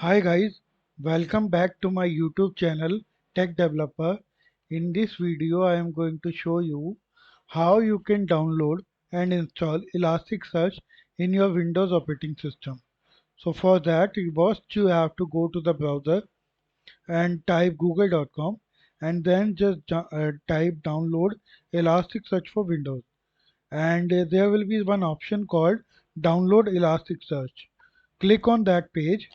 Hi guys, welcome back to my YouTube channel Tech Developer. In this video I am going to show you how you can download and install Elasticsearch in your Windows operating system. So for that first you have to go to the browser and type google.com and then just type download Elasticsearch for Windows, and there will be one option called download Elasticsearch. Click on that page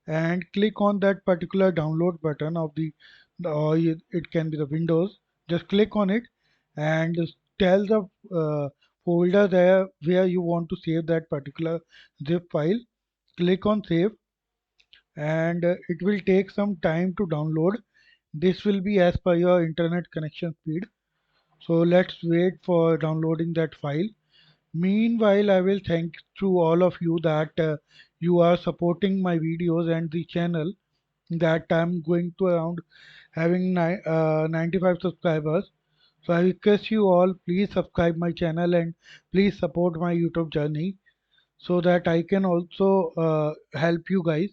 and click on that particular download button of or it can be the Windows. Just click on it and just tell the folder there where you want to save that particular zip file. Click on save, and it will take some time to download. This will be as per your internet connection speed, so let's wait for downloading that file. Meanwhile, I will thank to all of you that you are supporting my videos and the channel, that I'm going to around having 95 subscribers. So I request you all, please subscribe my channel and please support my YouTube journey so that I can also help you guys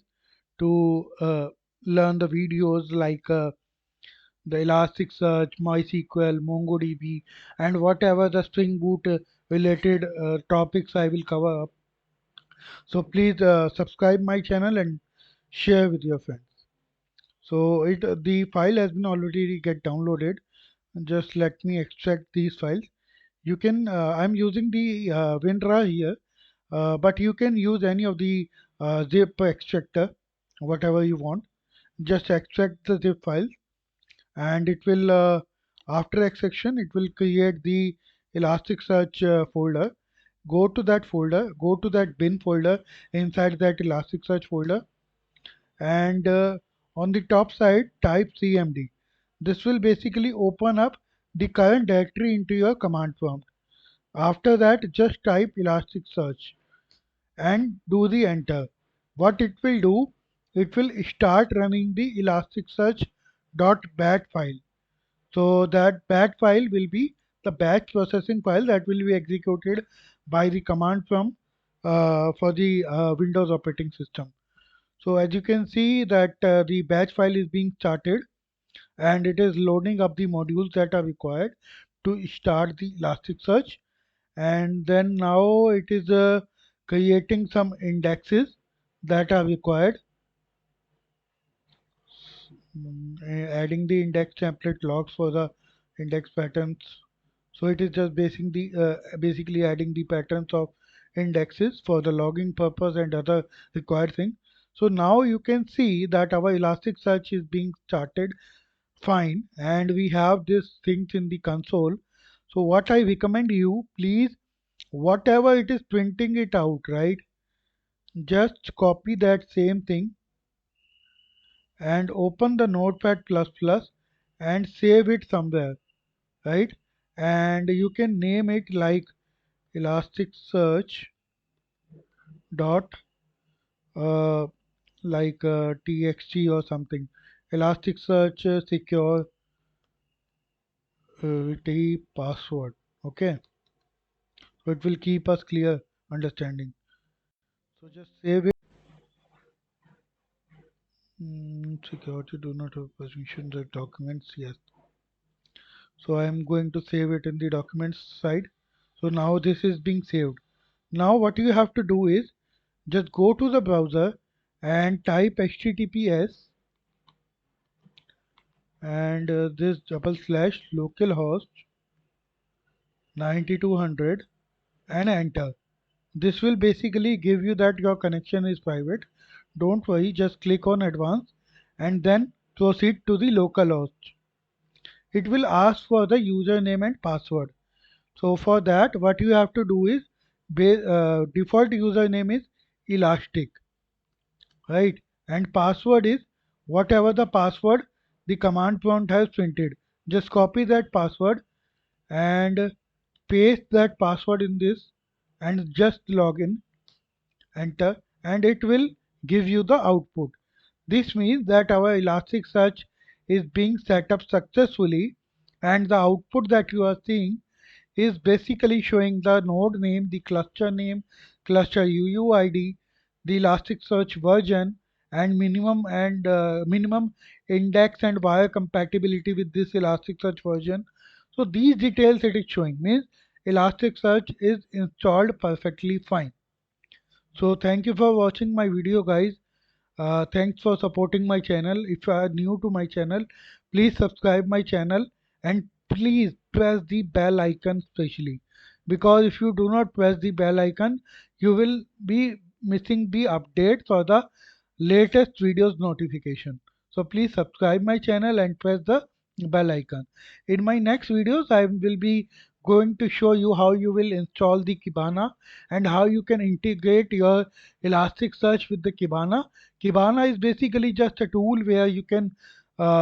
to learn the videos like the Elasticsearch, MySQL, MongoDB, and whatever the Spring Boot related topics I will cover up. So please subscribe my channel and share with your friends. So the file has been already get downloaded. Just let me extract these files. You can I'm using the WinRAR here, but you can use any of the zip extractor, whatever you want. Just extract the zip file, and it will after extraction it will create the Elasticsearch folder. Go to that folder, go to that bin folder inside that Elasticsearch folder, and on the top side type cmd. This will basically open up the current directory into your command prompt. After that just type Elasticsearch and do the enter. What it will do, it will start running the Elasticsearch.bat file. So that bat file will be the batch processing file that will be executed by the command prompt for the Windows operating system. So as you can see that the batch file is being started, and it is loading up the modules that are required to start the Elasticsearch. And then now it is creating some indexes that are required. Adding the index template logs for the index patterns. So it is just basically adding the patterns of indexes for the logging purpose and other required things. So now you can see that our Elasticsearch is being started fine, and we have these things in the console. So what I recommend you, please, whatever it is printing it out, right? Just copy that same thing and open the notepad plus plus and save it somewhere, right? And you can name it like Elasticsearch dot uh, txt or something. Elasticsearch secure password. Okay, so it will keep us clear understanding. So just save it. Security do not have permission the documents. Yes. So I am going to save it in the documents side. So now this is being saved. Now what you have to do is just go to the browser and type https and this double slash localhost 9200 and enter. This will basically give you that your connection is private. Don't worry, just click on advanced and then proceed to the localhost. It will ask for the username and password. So for that what you have to do is default username is elastic, right? And password is whatever the password the command prompt has printed. Just copy that password and paste that password in this and just log in, enter, and it will give you the output. This means that our Elasticsearch is being set up successfully, and the output that you are seeing is basically showing the node name, the cluster name, cluster UUID, the Elasticsearch version, and minimum index and wire compatibility with this Elasticsearch version. So these details it is showing means Elasticsearch is installed perfectly fine. So thank you for watching my video, guys. Thanks for supporting my channel. If you are new to my channel, please subscribe my channel and please press the bell icon specially, because if you do not press the bell icon, you will be missing the updates or the latest videos notification. So please subscribe my channel and press the bell icon. In my next videos, I will be going to show you how you will install the Kibana and how you can integrate your Elasticsearch with the Kibana. Kibana is basically just a tool where you can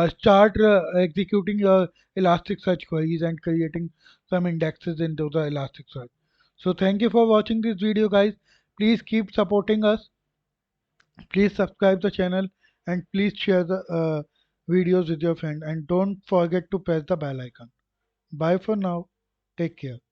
start executing your Elasticsearch queries and creating some indexes into the Elasticsearch. So thank you for watching this video, guys. Please keep supporting us. Please subscribe the channel and please share the videos with your friend, and don't forget to press the bell icon. Bye for now. Take care.